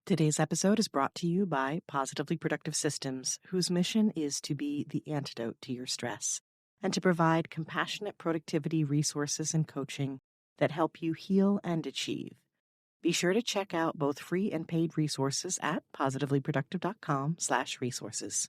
Today's episode is brought to you by Positively Productive Systems, whose mission is to be the antidote to your stress and to provide compassionate productivity resources and coaching that help you heal and achieve. Be sure to check out both free and paid resources at positivelyproductive.com/resources.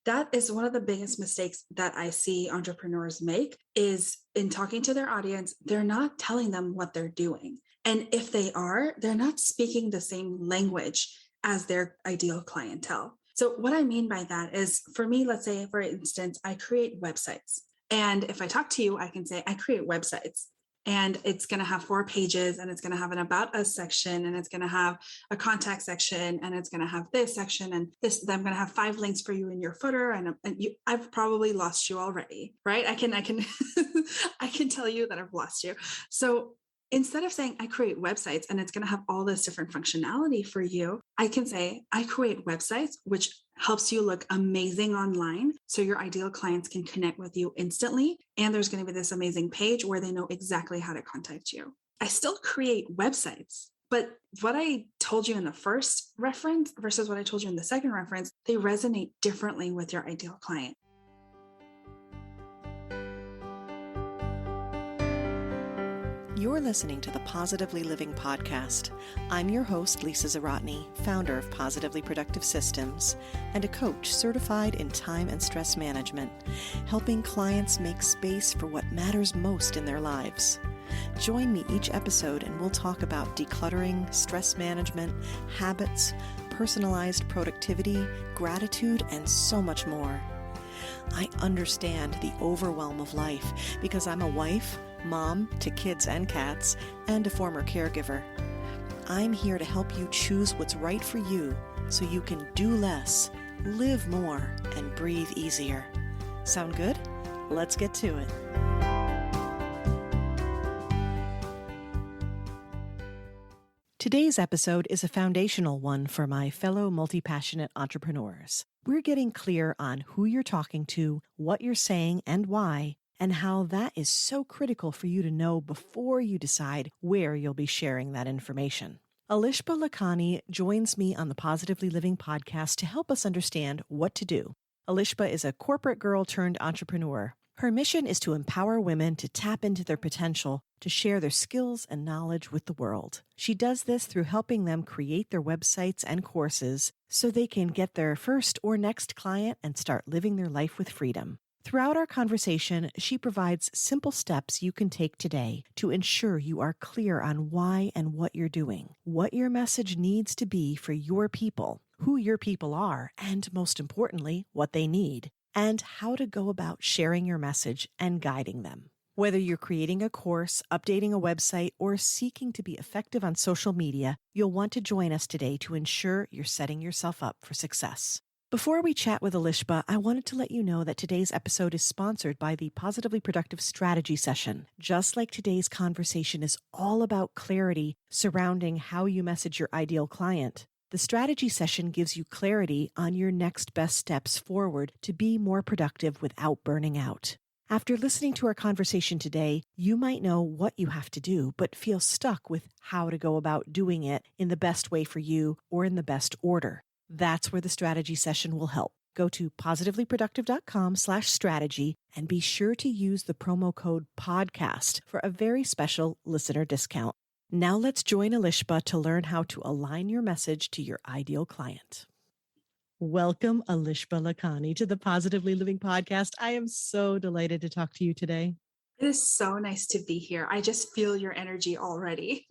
That is one of the biggest mistakes that I see entrepreneurs make is in talking to their audience, they're not telling them what they're doing. And if they are, they're not speaking the same language as their ideal clientele. So what I mean by that is for me, let's say, for instance, I create websites. And if I talk to you, I can say, I create websites. And it's going to have 4 pages and it's going to have an about us section and it's going to have a contact section and it's going to have this section and this, then I'm going to have 5 links for you in your footer. And I've probably lost you already, right? I can, I can tell you that I've lost you. So instead of saying I create websites and it's going to have all this different functionality for you, I can say I create websites, which helps you look amazing online. So your ideal clients can connect with you instantly. And there's going to be this amazing page where they know exactly how to contact you. I still create websites, but what I told you in the first reference versus what I told you in the second reference, they resonate differently with your ideal client. You're listening to the Positively Living Podcast. I'm your host, Lisa Zawrotny, founder of Positively Productive Systems and a coach certified in time and stress management, helping clients make space for what matters most in their lives. Join me each episode and we'll talk about decluttering, stress management, habits, personalized productivity, gratitude, and so much more. I understand the overwhelm of life because I'm a wife, mom to kids and cats, and a former caregiver. I'm here to help you choose what's right for you so you can do less, live more, and breathe easier. Sound good? Let's get to it. Today's episode is a foundational one for my fellow multi-passionate entrepreneurs. We're getting clear on who you're talking to, what you're saying, and why, and how that is so critical for you to know before you decide where you'll be sharing that information. Alishbah Lakhani joins me on the Positively Living podcast to help us understand what to do. Alishbah is a corporate girl turned entrepreneur. Her mission is to empower women to tap into their potential to share their skills and knowledge with the world. She does this through helping them create their websites and courses so they can get their first or next client and start living their life with freedom. Throughout our conversation, she provides simple steps you can take today to ensure you are clear on why and what you're doing, what your message needs to be for your people, who your people are, and most importantly, what they need, and how to go about sharing your message and guiding them. Whether you're creating a course, updating a website, or seeking to be effective on social media, you'll want to join us today to ensure you're setting yourself up for success. Before we chat with Alishbah, I wanted to let you know that today's episode is sponsored by the Positively Productive Strategy Session. Just like today's conversation is all about clarity surrounding how you message your ideal client, the strategy session gives you clarity on your next best steps forward to be more productive without burning out. After listening to our conversation today, you might know what you have to do, but feel stuck with how to go about doing it in the best way for you or in the best order. That's where the strategy session will help. Go to positivelyproductive.com/strategy and be sure to use the promo code podcast for a very special listener discount. Now let's join Alishbah to learn how to align your message to your ideal client. Welcome, Alishbah Lakhani, to the Positively Living podcast. I am so delighted to talk to you today. It is so nice to be here. I just feel your energy already.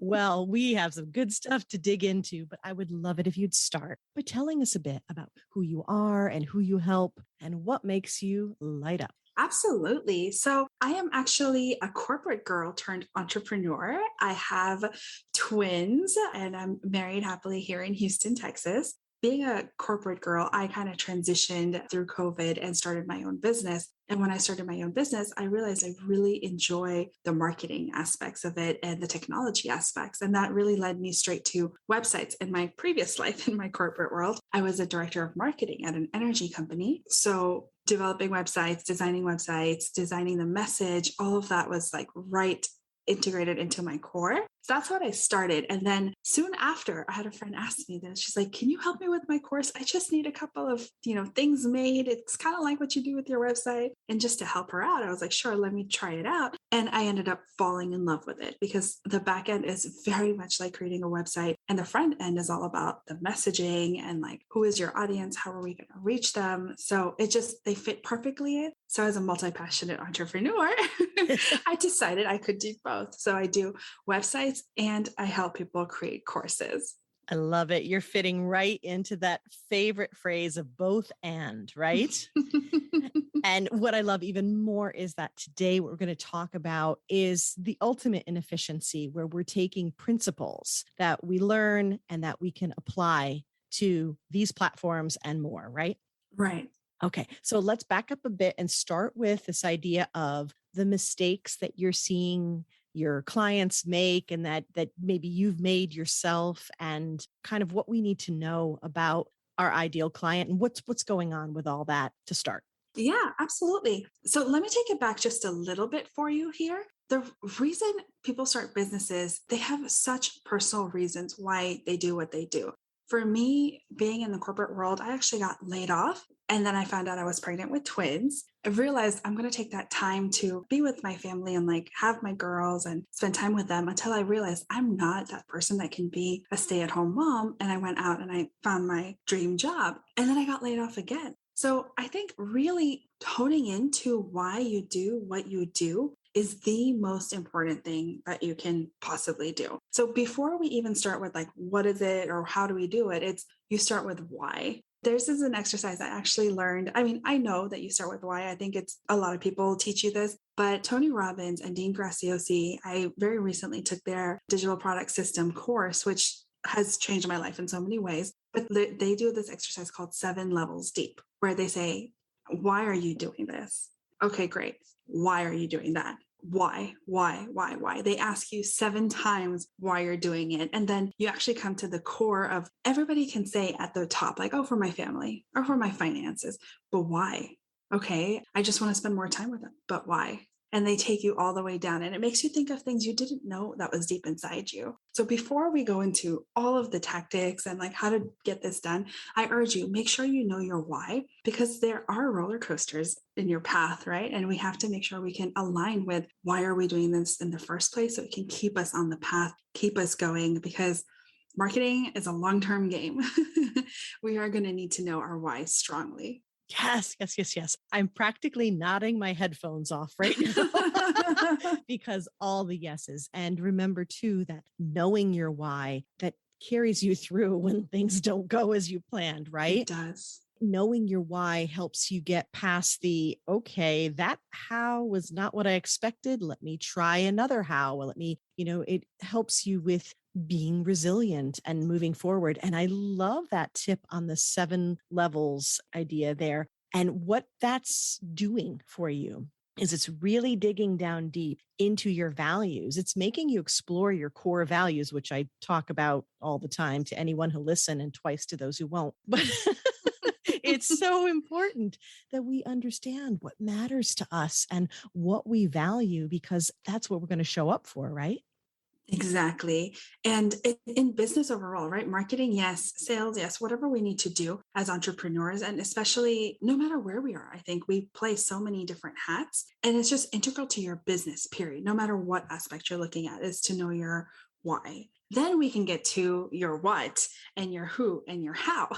Well, we have some good stuff to dig into, but I would love it if you'd start by telling us a bit about who you are and who you help and what makes you light up. Absolutely. So I am actually a corporate girl turned entrepreneur. I have twins and I'm married happily here in Houston, Texas. Being a corporate girl, I kind of transitioned through COVID and started my own business. And when I started my own business, I realized I really enjoy the marketing aspects of it and the technology aspects. And that really led me straight to websites. In my previous life in my corporate world, I was a director of marketing at an energy company. So developing websites, designing the message, all of that was like right integrated into my core. So that's what I started. And then soon after, I had a friend ask me this. She's like, can you help me with my course? I just need a couple of, things made. It's kind of like what you do with your website. And just to help her out, I was like, sure, let me try it out. And I ended up falling in love with it because the back end is very much like creating a website. And the front end is all about the messaging and like, who is your audience? How are we going to reach them? So they fit perfectly in. So as a multi-passionate entrepreneur, I decided I could do both. So I do websites and I help people create courses. I love it. You're fitting right into that favorite phrase of both and, right? And what I love even more is that today what we're going to talk about is the ultimate inefficiency, where we're taking principles that we learn and that we can apply to these platforms and more, right? Right. Okay, so let's back up a bit and start with this idea of the mistakes that you're seeing your clients make and that maybe you've made yourself, and kind of what we need to know about our ideal client and what's going on with all that to start. Yeah, absolutely. So let me take it back just a little bit for you here. The reason people start businesses, they have such personal reasons why they do what they do. For me, being in the corporate world, I actually got laid off. And then I found out I was pregnant with twins. I realized I'm going to take that time to be with my family and like have my girls and spend time with them, until I realized I'm not that person that can be a stay-at-home mom. And I went out and I found my dream job. And then I got laid off again. So I think really honing into why you do what you do is the most important thing that you can possibly do. So before we even start with like, what is it or how do we do it? It's you start with why. This is an exercise I actually learned. I mean, I know that you start with why. I think it's a lot of people teach you this, but Tony Robbins and Dean Graziosi, I very recently took their digital product system course, which has changed my life in so many ways. But they do this exercise called 7 levels deep, where they say, why are you doing this? Okay, great. Why are you doing that? Why? They ask you 7 times why you're doing it. And then you actually come to the core of, everybody can say at the top, like, oh, for my family or for my finances, but why? Okay, I just want to spend more time with them, but why? And they take you all the way down, and it makes you think of things you didn't know that was deep inside you. So before we go into all of the tactics and like how to get this done, I urge you, make sure you know your why, because there are roller coasters in your path, right? And we have to make sure we can align with why are we doing this in the first place, so it can keep us on the path, keep us going, because marketing is a long-term game. We are going to need to know our why strongly. Yes. I'm practically nodding my headphones off right now because all the yeses. And remember too, that knowing your why, that carries you through when things don't go as you planned, right? It does. Knowing your why helps you get past the, okay, that how was not what I expected. Let me try another how. Well, it helps you with being resilient and moving forward. And I love that tip on the 7 levels idea there. And what that's doing for you is it's really digging down deep into your values. It's making you explore your core values, which I talk about all the time to anyone who listen and twice to those who won't. But it's so important that we understand what matters to us and what we value, because that's what we're going to show up for, right? Exactly. And in business overall, right? Marketing, yes. Sales, yes. Whatever we need to do as entrepreneurs, and especially no matter where we are, I think we play so many different hats, and it's just integral to your business, period. No matter what aspect you're looking at, is to know your why. Then we can get to your what and your who and your how.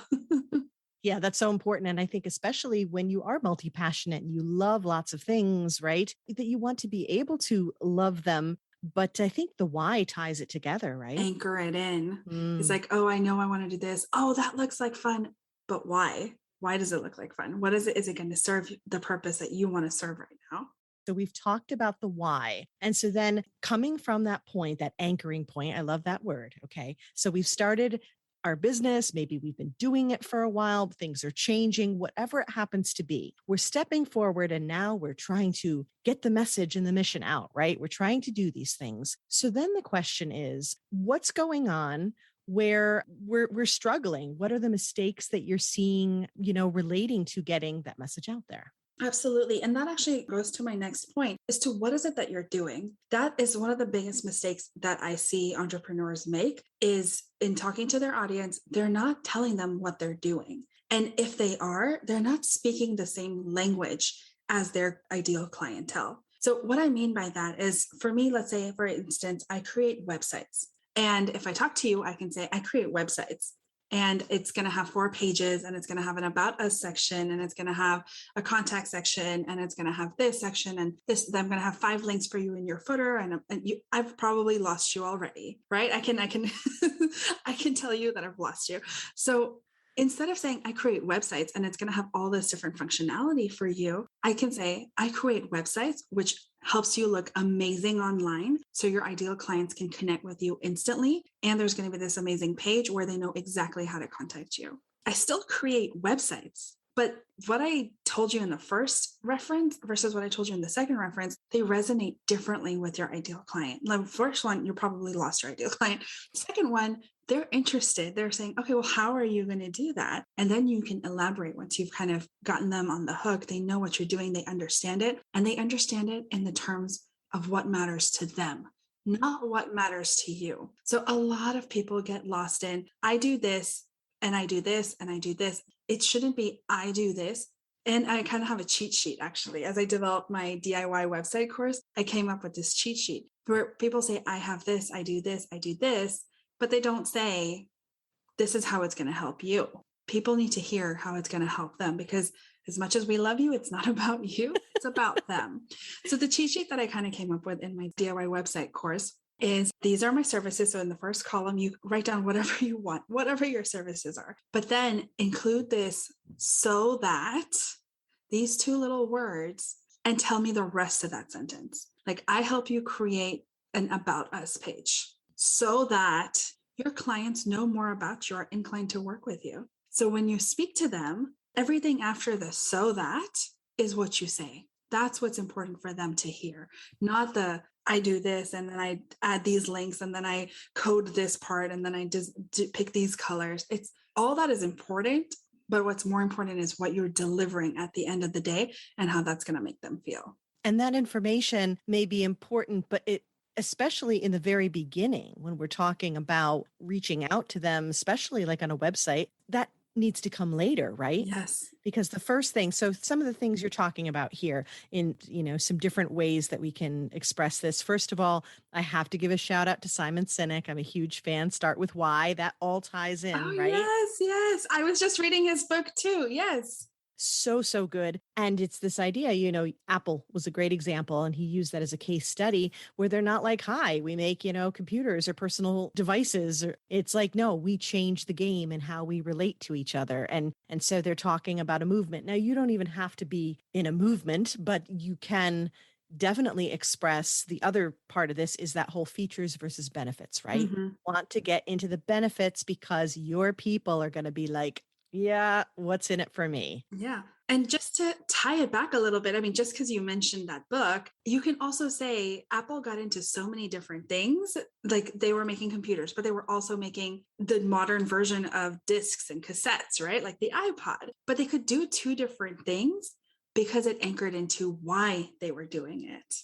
Yeah, that's so important. And I think especially when you are multi-passionate and you love lots of things, right? That you want to be able to love them. But I think the why ties it together, right? Anchor it in. It's Mm. like, oh, I know I want to do this. Oh, that looks like fun. But why? Why does it look like fun? What is it? Is it going to serve the purpose that you want to serve right now? So we've talked about the why. And so then coming from that point, that anchoring point, I love that word. Okay. So we've started our business. Maybe we've been doing it for a while. Things are changing, whatever it happens to be. We're stepping forward and now we're trying to get the message and the mission out, right? We're trying to do these things. So then the question is, what's going on where we're struggling? What are the mistakes that you're seeing, relating to getting that message out there? Absolutely. And that actually goes to my next point as to what is it that you're doing? That is one of the biggest mistakes that I see entrepreneurs make is in talking to their audience, they're not telling them what they're doing. And if they are, they're not speaking the same language as their ideal clientele. So what I mean by that is for me, let's say, for instance, I create websites. And if I talk to you, I can say, I create websites and it's going to have 4 pages and it's going to have an about us section and it's going to have a contact section and it's going to have this section and this. Then I'm going to have 5 links for you in your footer and you, I've probably lost you already, right? I can I can tell you that I've lost you. So instead of saying I create websites and it's going to have all this different functionality for you, I can say I create websites, which helps you look amazing online. So your ideal clients can connect with you instantly. And there's going to be this amazing page where they know exactly how to contact you. I still create websites, but what I told you in the first reference versus what I told you in the second reference, they resonate differently with your ideal client. The first one, you probably lost your ideal client. The second one, they're interested. They're saying, okay, well, how are you going to do that? And then you can elaborate once you've kind of gotten them on the hook. They know what you're doing. They understand it. And they understand it in the terms of what matters to them, not what matters to you. So a lot of people get lost in, I do this and I do this and I do this. It shouldn't be, I do this. And I kind of have a cheat sheet actually. As I developed my DIY website course, I came up with this cheat sheet where people say, I have this, I do this, I do this, but they don't say, this is how it's going to help you. People need to hear how it's going to help them because as much as we love you, it's not about you, it's about them. So the cheat sheet that I kind of came up with in my DIY website course is these are my services. So in the first column, you write down whatever you want, whatever your services are, but then include this so that these 2 little words and tell me the rest of that sentence. Like I help you create an about us page so that your clients know more about you, are inclined to work with you. So when you speak to them, everything after the so that is what you say. That's what's important for them to hear, not the I do this and then I add these links and then I code this part and then I just pick these colors. It's all that is important, but what's more important is what you're delivering at the end of the day and how that's going to make them feel. And that information may be important, but especially in the very beginning, when we're talking about reaching out to them, especially like on a website, that needs to come later, right? Yes. Because the first thing, so some of the things you're talking about here in, some different ways that we can express this. First of all, I have to give a shout out to Simon Sinek. I'm a huge fan. Start with why. That all ties Oh, in, right? yes. I was just reading his book too. Yes. So good. And it's this idea, Apple was a great example. And he used that as a case study where they're not like, hi, we make, computers or personal devices. Or it's like, no, we change the game and how we relate to each other. And so they're talking about a movement. Now, you don't even have to be in a movement, but you can definitely express the other part of this is that whole features versus benefits, right? Mm-hmm. Want to get into the benefits because your people are going to be like, yeah, what's in it for me? Yeah. And just to tie it back a little bit, I mean, just because you mentioned that book, you can also say Apple got into so many different things. Like they were making computers, but they were also making the modern version of discs and cassettes, right? Like the iPod. But they could do 2 different things because it anchored into why they were doing it.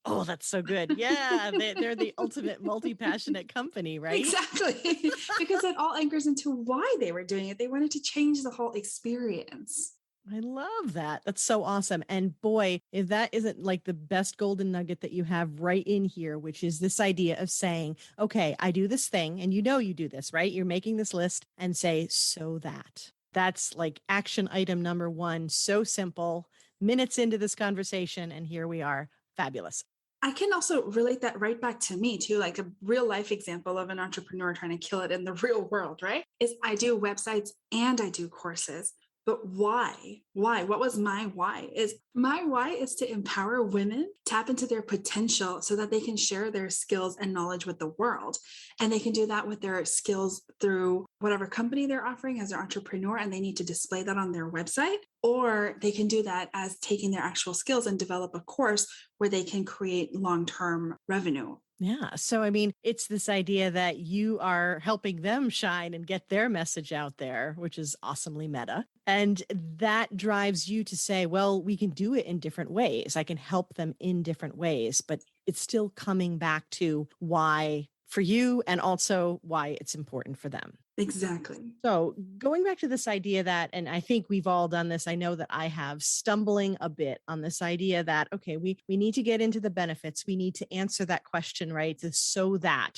Oh, that's so good. Yeah, they're the ultimate multi-passionate company, right? Exactly. Because it all anchors into why they were doing it. They wanted to change the whole experience. I love that. That's so awesome. And boy, if that isn't like the best golden nugget that you have right in here, which is this idea of saying, okay, I do this thing, and you do this, right? You're making this list and say, so that. That's like action item number 1. So simple. Minutes into this conversation, and here we are. Fabulous. I can also relate that right back to me too, like a real life example of an entrepreneur trying to kill it in the real world, right? Is I do websites and I do courses. But why? Why? What was my why? My why is to empower women, tap into their potential so that they can share their skills and knowledge with the world. And they can do that with their skills through whatever company they're offering as an entrepreneur, and they need to display that on their website. Or they can do that as taking their actual skills and develop a course where they can create long-term revenue. Yeah. So, I mean, it's this idea that you are helping them shine and get their message out there, which is awesomely meta. And that drives you to say, well, we can do it in different ways. I can help them in different ways, but it's still coming back to why for you and also why it's important for them. Exactly. So going back to this idea that, and I think we've all done this, I know that I have, stumbling a bit on this idea that, okay, we need to get into the benefits. We need to answer that question, right?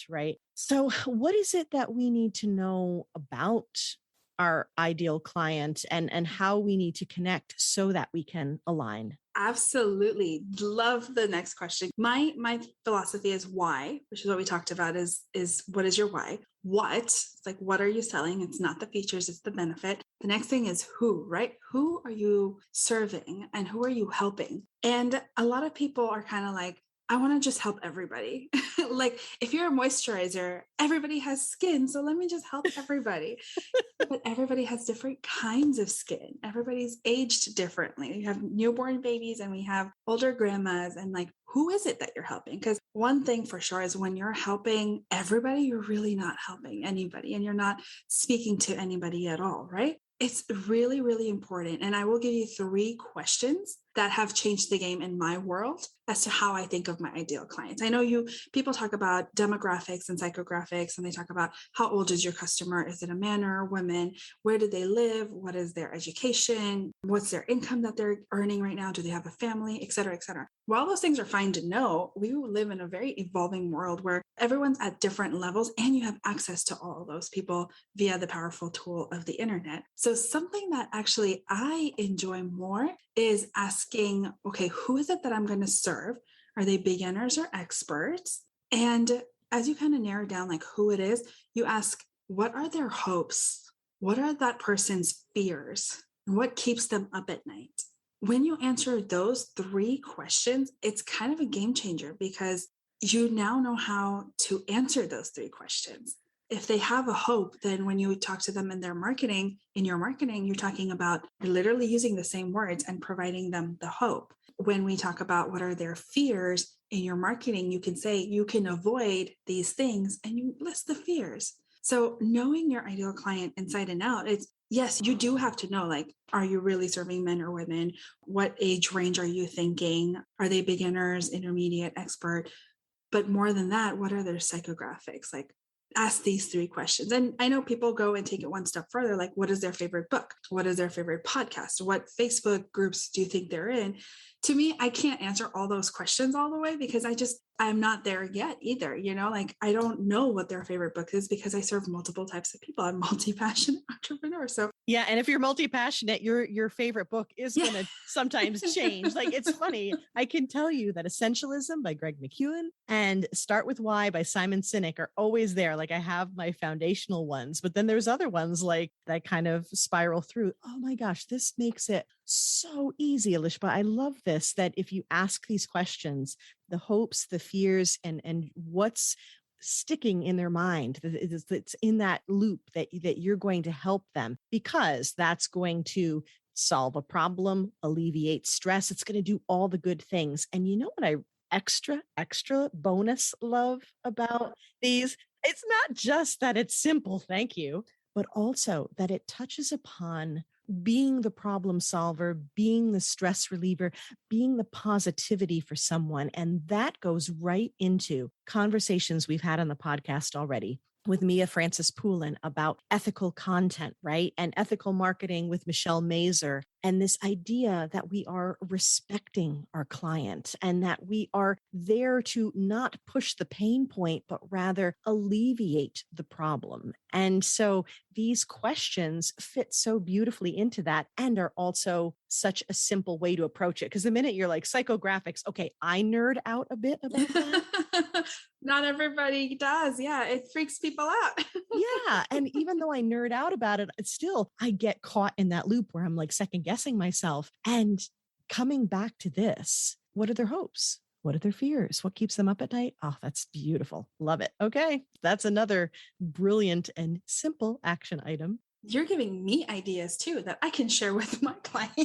Right? So what is it that we need to know about our ideal client and how we need to connect so that we can align? Absolutely. Love the next question. My philosophy is why, which is what we talked about, is what is your why? What? It's like, what are you selling? It's not the features, it's the benefit. The next thing is who, right? Who are you serving and who are you helping? And a lot of people are kind of like, I want to just help everybody. Like if you're a moisturizer, everybody has skin. So let me just help everybody. But everybody has different kinds of skin. Everybody's aged differently. You have newborn babies and we have older grandmas. And like, who is it that you're helping? Because one thing for sure is when you're helping everybody, you're really not helping anybody and you're not speaking to anybody at all, right? It's really, really important. And I will give you 3 questions that have changed the game in my world as to how I think of my ideal clients. I know people talk about demographics and psychographics, and they talk about how old is your customer? Is it a man or a woman? Where do they live? What is their education? What's their income that they're earning right now? Do they have a family, et cetera, et cetera? While those things are fine to know, we live in a very evolving world where everyone's at different levels and you have access to all those people via the powerful tool of the internet. So something that actually I enjoy more is asking, okay, who is it that I'm going to serve? Are they beginners or experts? And as you kind of narrow down like who it is, you ask, what are their hopes? What are that person's fears? And what keeps them up at night? When you answer those 3 questions, it's kind of a game changer because you now know how to answer those 3 questions. If they have a hope, then when you talk to them in your marketing, you're talking about, you're literally using the same words and providing them the hope. When we talk about what are their fears in your marketing, you can say you can avoid these things and you list the fears. So knowing your ideal client inside and out, it's yes, you do have to know, like, are you really serving men or women? What age range are you thinking? Are they beginners, intermediate, expert? But more than that, what are their psychographics? Like, ask these 3 questions. And I know people go and take it one step further, like, what is their favorite book? What is their favorite podcast? What Facebook groups do you think they're in? To me, I can't answer all those questions all the way because I'm not there yet either. Like I don't know what their favorite book is because I serve multiple types of people. I'm multi-passionate entrepreneur. So Yeah, and if you're multi-passionate, your favorite book is going to sometimes change. Like it's funny. I can tell you that Essentialism by Greg McKeown and Start With Why by Simon Sinek are always there. Like I have my foundational ones, but then there's other ones like that kind of spiral through. Oh my gosh, this makes it so easy, Alishbah. I love this, that if you ask these questions, the hopes, the fears, and what's sticking in their mind, that's in that loop that you're going to help them, because that's going to solve a problem, alleviate stress. It's going to do all the good things. And you know what I extra bonus love about these? It's not just that it's simple, thank you, but also that it touches upon being the problem solver, being the stress reliever, being the positivity for someone. And that goes right into conversations we've had on the podcast already with Mia Francis Poulin about ethical content, right? And ethical marketing with Michelle Mazer. And this idea that we are respecting our client and that we are there to not push the pain point, but rather alleviate the problem. And so these questions fit so beautifully into that and are also such a simple way to approach it. Because the minute you're like psychographics, okay, I nerd out a bit about that. Not everybody does. Yeah, it freaks people out. Yeah. And even though I nerd out about it, it's still, I get caught in that loop where I'm like second guessing myself and coming back to this. What are their hopes? What are their fears? What keeps them up at night? Oh, that's beautiful. Love it. Okay. That's another brilliant and simple action item. You're giving me ideas too that I can share with my clients.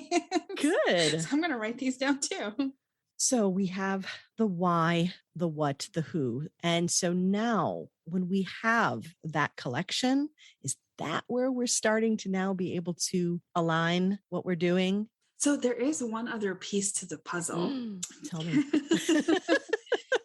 Good. So I'm going to write these down too. So we have the why, the what, the who. And so now when we have that collection, is that where we're starting to now be able to align what we're doing? So there is one other piece to the puzzle. Tell me.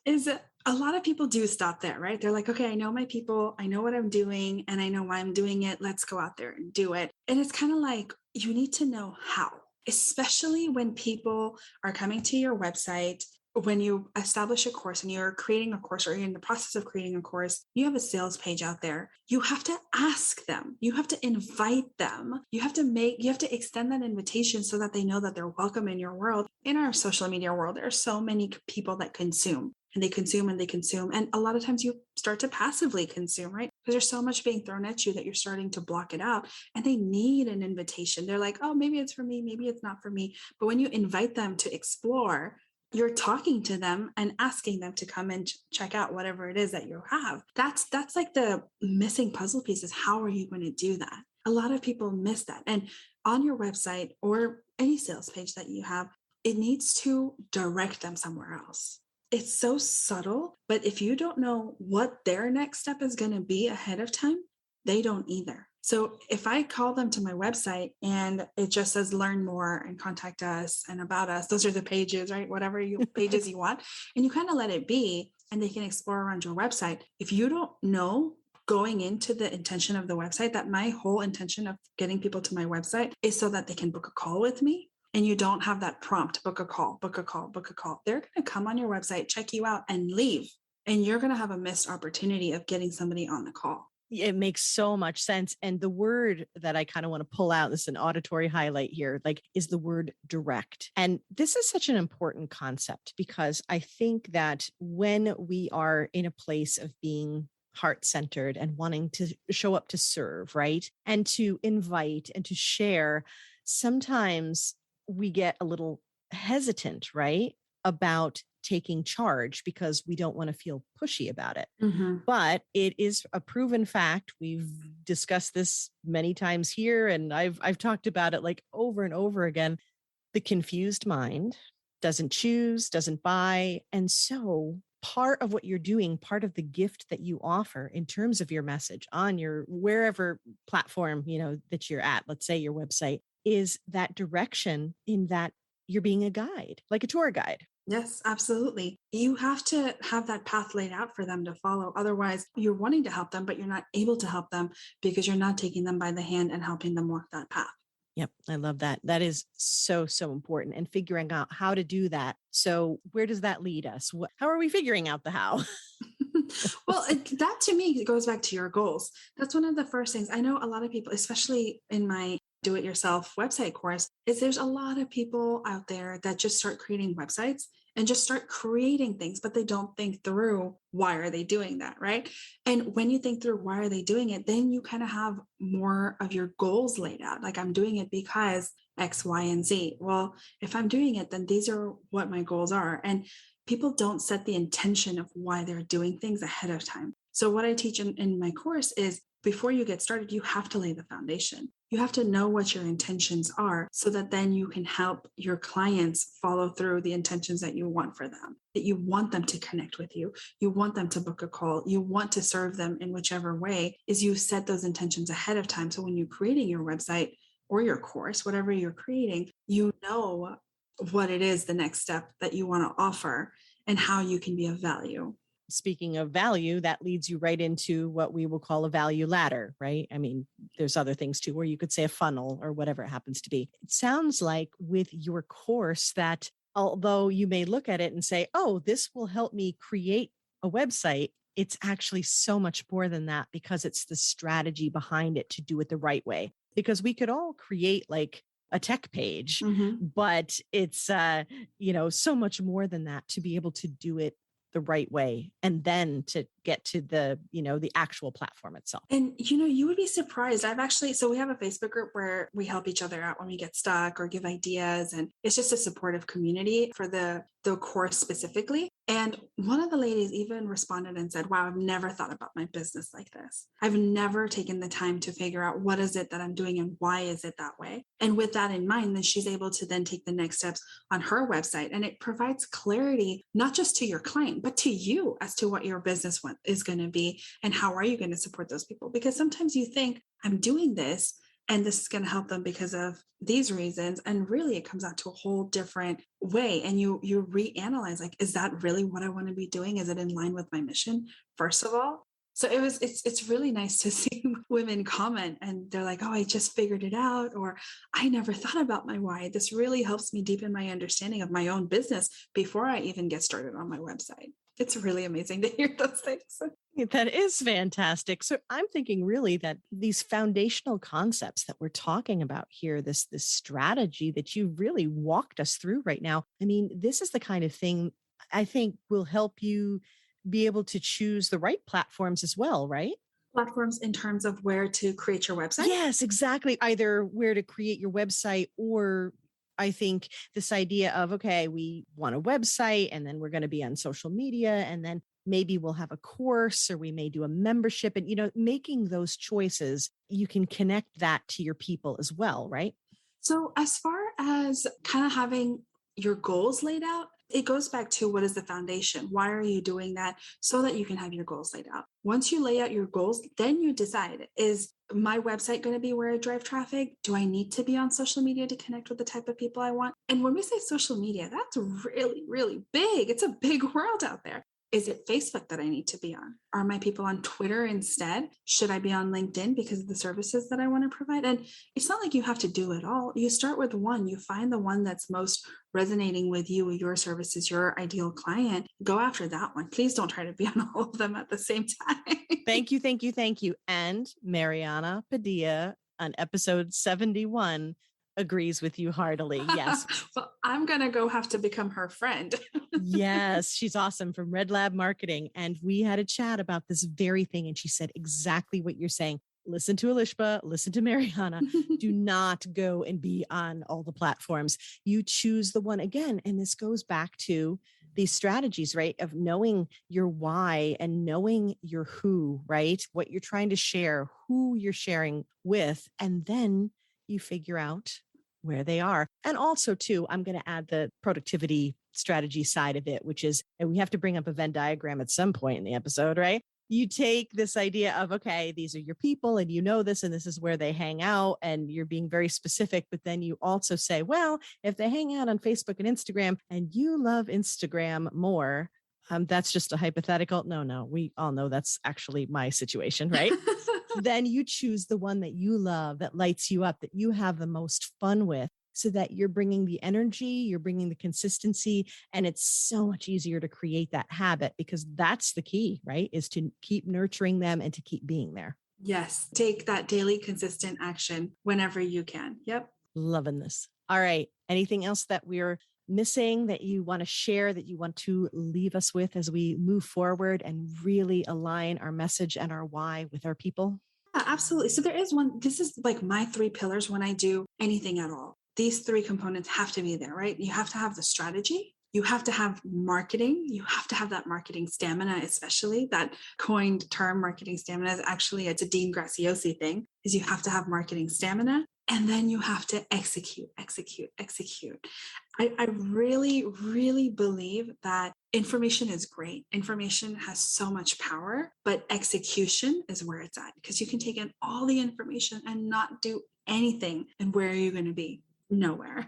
Is that a lot of people do stop there, right? They're like, okay, I know my people, I know what I'm doing, and I know why I'm doing it. Let's go out there and do it. And it's kind of like you need to know how, especially when people are coming to your website. When you establish a course and you're creating a course or you're in the process of creating a course, you have a sales page out there. You have to ask them, you have to invite them, you have to extend that invitation so that they know that they're welcome in your world. In our social media world, there are so many people that consume and they consume and they consume. And a lot of times you start to passively consume, right? Because there's so much being thrown at you that you're starting to block it out and they need an invitation. They're like, oh, maybe it's for me, maybe it's not for me. But when you invite them to explore, you're talking to them and asking them to come and check out whatever it is that you have. That's like the missing puzzle piece is how are you going to do that? A lot of people miss that. And on your website or any sales page that you have, it needs to direct them somewhere else. It's so subtle, but if you don't know what their next step is going to be ahead of time, they don't either. So if I call them to my website and it just says learn more and contact us and about us, those are the pages, right? Whatever pages you want, and you kind of let it be and they can explore around your website. If you don't know going into the intention of the website that my whole intention of getting people to my website is so that they can book a call with me, and you don't have that prompt, book a call, book a call, book a call, they're going to come on your website, check you out and leave. And you're going to have a missed opportunity of getting somebody on the call. It makes so much sense. And the word that I kind of want to pull out, this is an auditory highlight here, like is the word direct. And this is such an important concept because I think that when we are in a place of being heart-centered and wanting to show up to serve, right? And to invite and to share, sometimes we get a little hesitant, right? About taking charge because we don't want to feel pushy about it. Mm-hmm. But it is a proven fact. We've discussed this many times here, and I've talked about it like over and over again. The confused mind doesn't choose, doesn't buy. And so part of what you're doing, part of the gift that you offer in terms of your message on your wherever platform, that you're at, let's say your website, is that direction in that you're being a guide, like a tour guide. Yes, absolutely. You have to have that path laid out for them to follow. Otherwise, you're wanting to help them, but you're not able to help them because you're not taking them by the hand and helping them walk that path. Yep. I love that. That is so, so important, and figuring out how to do that. So where does that lead us? How are we figuring out the how? Well, that to me goes back to your goals. That's one of the first things. I know a lot of people, especially in my do-it-yourself website course, is there's a lot of people out there that just start creating websites and just start creating things, but they don't think through why are they doing that, right? And when you think through why are they doing it, then you kind of have more of your goals laid out. Like I'm doing it because X, Y, and Z. Well, if I'm doing it, then these are what my goals are. And people don't set the intention of why they're doing things ahead of time. So what I teach in my course is before you get started, you have to lay the foundation. You have to know what your intentions are so that then you can help your clients follow through the intentions that you want for them, that you want them to connect with you. You want them to book a call. You want to serve them in whichever way is you set those intentions ahead of time. So when you're creating your website or your course, whatever you're creating, you know what it is, the next step that you want to offer and how you can be of value. Speaking of value, that leads you right into what we will call a value ladder, right? I mean, there's other things too, where you could say a funnel or whatever it happens to be. It sounds like with your course that although you may look at it and say, oh, this will help me create a website, it's actually so much more than that because it's the strategy behind it to do it the right way. Because we could all create like a tech page, but it's, so much more than that to be able to do it the right way and then to get to the actual platform itself. And you would be surprised. So we have a Facebook group where we help each other out when we get stuck or give ideas, and it's just a supportive community for the the course specifically. And one of the ladies even responded and said, wow, I've never thought about my business like this. I've never taken the time to figure out what is it that I'm doing and why is it that way. And with that in mind, then she's able to then take the next steps on her website. And it provides clarity, not just to your client, but to you as to what your business is going to be and how are you going to support those people. Because sometimes you think, I'm doing this and this is going to help them because of these reasons, and really it comes out to a whole different way, and you reanalyze, like, is that really what I want to be doing? Is it in line with my mission, first of all? So it's really nice to see women comment and they're like, oh, I just figured it out, or I never thought about my why. This really helps me deepen my understanding of my own business before I even get started on my website. It's really amazing to hear those things. That is fantastic. So I'm thinking really that these foundational concepts that we're talking about here, this strategy that you really walked us through right now. I mean, this is the kind of thing I think will help you be able to choose the right platforms as well, right? Platforms in terms of where to create your website? Yes, exactly. Either where to create your website, or I think this idea of, okay, we want a website and then we're going to be on social media and then maybe we'll have a course or we may do a membership, and, making those choices, you can connect that to your people as well, right? So, as far as kind of having your goals laid out, it goes back to what is the foundation? Why are you doing that? So that you can have your goals laid out. Once you lay out your goals, then you decide, is my website going to be where I drive traffic? Do I need to be on social media to connect with the type of people I want? And when we say social media, that's really, really big. It's a big world out there. Is it Facebook that I need to be on? Are my people on Twitter instead? Should I be on LinkedIn because of the services that I want to provide? And it's not like you have to do it all. You start with one, you find the one that's most resonating with you, your services, your ideal client. Go after that one. Please don't try to be on all of them at the same time. Thank you, thank you, thank you. And Mariana Padilla on episode 71 agrees with you heartily. Yes. Well, I'm going to go have to become her friend. Yes, she's awesome, from Red Lab Marketing. And we had a chat about this very thing. And she said exactly what you're saying. Listen to Alishbah, listen to Mariana. Do not go and be on all the platforms. You choose the one again. And this goes back to these strategies, right? Of knowing your why and knowing your who, right? What you're trying to share, who you're sharing with, and then you figure out where they are. And also, too, I'm going to add the productivity strategy side of it, which is, and we have to bring up a Venn diagram at some point in the episode, right? You take this idea of, okay, these are your people and you know this, and this is where they hang out, and you're being very specific. But then you also say, well, if they hang out on Facebook and Instagram and you love Instagram more, that's just a hypothetical. No, we all know that's actually my situation, right? Then you choose the one that you love, that lights you up, that you have the most fun with, so that you're bringing the energy, you're bringing the consistency, and it's so much easier to create that habit, because that's the key, right? Is to keep nurturing them and to keep being there. Yes. Take that daily consistent action whenever you can. Yep. Loving this. All right. Anything else that we're missing that you want to share, that you want to leave us with as we move forward and really align our message and our why with our people? Yeah, absolutely. So there is one, this is like my 3 pillars when I do anything at all. These 3 components have to be there, right? You have to have the strategy. You have to have marketing. You have to have that marketing stamina, especially that coined term, marketing stamina, is actually, it's a Dean Graziosi thing, is you have to have marketing stamina. And then you have to execute. I really, really believe that information is great. Information has so much power, but execution is where it's at, because you can take in all the information and not do anything. And where are you going to be? Nowhere.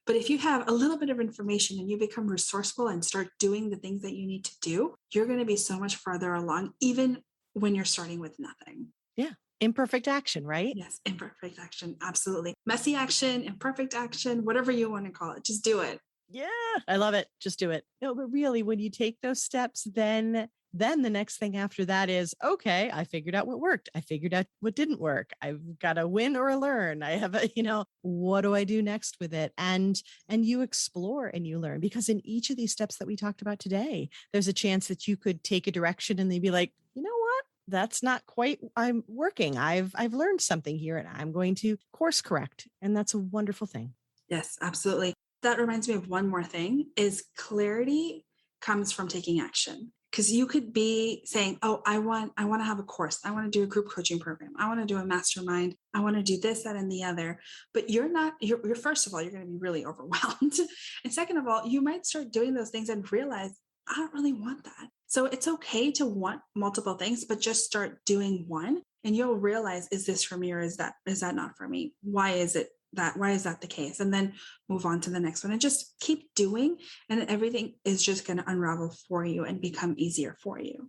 But if you have a little bit of information and you become resourceful and start doing the things that you need to do, you're going to be so much farther along, even when you're starting with nothing. Yeah. Imperfect action, right? Yes, imperfect action. Absolutely. Messy action, imperfect action, whatever you want to call it, just do it. Yeah, I love it. Just do it. No, but really, when you take those steps, then the next thing after that is, okay, I figured out what worked. I figured out what didn't work. I've got a win or a learn. I have a, what do I do next with it? And you explore and you learn, because in each of these steps that we talked about today, there's a chance that you could take a direction and they'd be like, you know what? That's not quite, I'm working. I've learned something here and I'm going to course correct. And that's a wonderful thing. Yes, absolutely. That reminds me of one more thing is clarity comes from taking action. Because you could be saying, oh, I want to have a course. I want to do a group coaching program. I want to do a mastermind. I want to do this, that, and the other. But you're first of all, you're going to be really overwhelmed. And second of all, you might start doing those things and realize, I don't really want that. So it's okay to want multiple things, but just start doing one and you'll realize, is this for me or is that not for me? Why is that the case? And then move on to the next one and just keep doing. And everything is just going to unravel for you and become easier for you.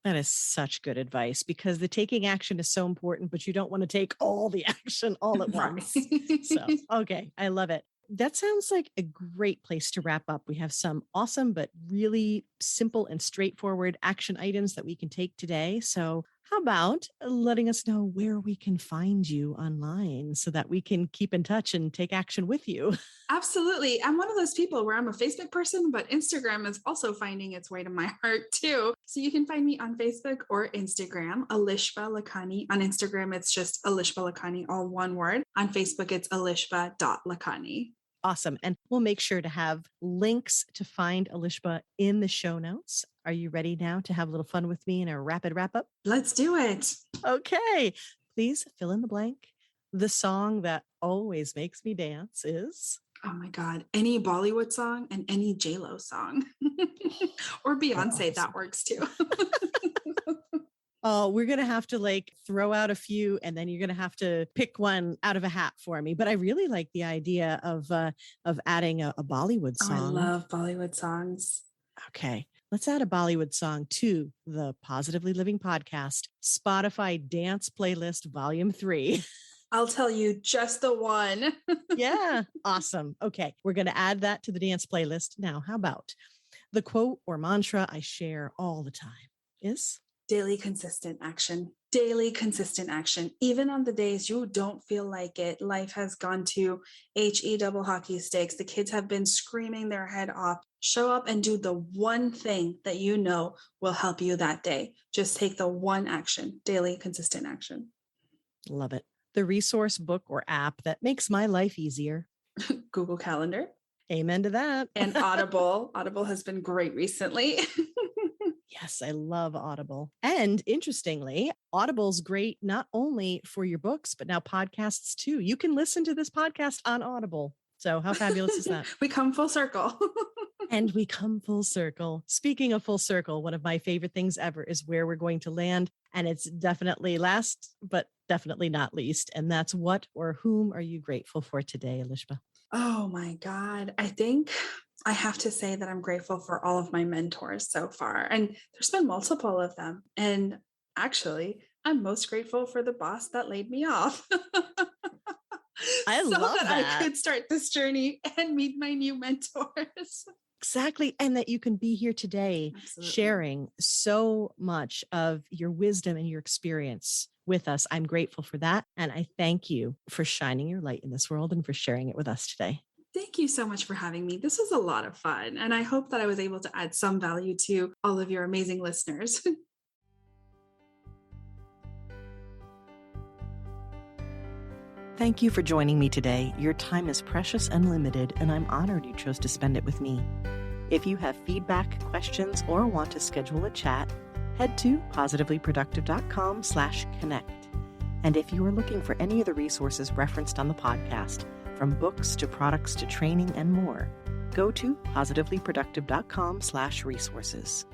That is such good advice because the taking action is so important, but you don't want to take all the action all at once. Right. So, okay. I love it. That sounds like a great place to wrap up. We have some awesome, but really simple and straightforward action items that we can take today. So how about letting us know where we can find you online so that we can keep in touch and take action with you? Absolutely. I'm one of those people where I'm a Facebook person, but Instagram is also finding its way to my heart too. So you can find me on Facebook or Instagram, Alishbah Lakhani. On Instagram, it's just Alishbah Lakhani, all one word. On Facebook, it's Alishbah.Lakhani. Awesome. And we'll make sure to have links to find Alishbah in the show notes. Are you ready now to have a little fun with me in a rapid wrap up? Let's do it. Okay. Please fill in the blank. The song that always makes me dance is... Oh my God. Any Bollywood song and any J-Lo song. Or Beyonce, that works too. Oh, we're going to have to throw out a few and then you're going to have to pick one out of a hat for me. But I really like the idea of adding a Bollywood song. Oh, I love Bollywood songs. Okay. Let's add a Bollywood song to the Positively Living Podcast Spotify Dance Playlist Volume 3. I'll tell you just the one. Yeah. Awesome. Okay. We're going to add that to the dance playlist. Now, how about the quote or mantra I share all the time is... Daily consistent action. Daily consistent action. Even on the days you don't feel like it, life has gone to HE double hockey sticks. The kids have been screaming their head off. Show up and do the one thing that you know will help you that day. Just take the one action. Daily consistent action. Love it. The resource, book, or app that makes my life easier. Google Calendar. Amen to that. And Audible. Audible has been great recently. Yes, I love Audible. And interestingly, Audible's great not only for your books, but now podcasts too. You can listen to this podcast on Audible. So how fabulous is that? We come full circle. And we come full circle. Speaking of full circle, one of my favorite things ever is where we're going to land. And it's definitely last, but definitely not least. And that's what or whom are you grateful for today, Alishbah? Oh my God. I think I have to say that I'm grateful for all of my mentors so far. And there's been multiple of them. And actually, I'm most grateful for the boss that laid me off. I love that. I could start this journey and meet my new mentors. Exactly. And that you can be here today. Absolutely. Sharing so much of your wisdom and your experience with us. I'm grateful for that. And I thank you for shining your light in this world and for sharing it with us today. Thank you so much for having me. This was a lot of fun. And I hope that I was able to add some value to all of your amazing listeners. Thank you for joining me today. Your time is precious and limited, and I'm honored you chose to spend it with me. If you have feedback, questions, or want to schedule a chat, head to positivelyproductive.com/connect. And if you are looking for any of the resources referenced on the podcast, from books to products to training and more, go to positivelyproductive.com/resources.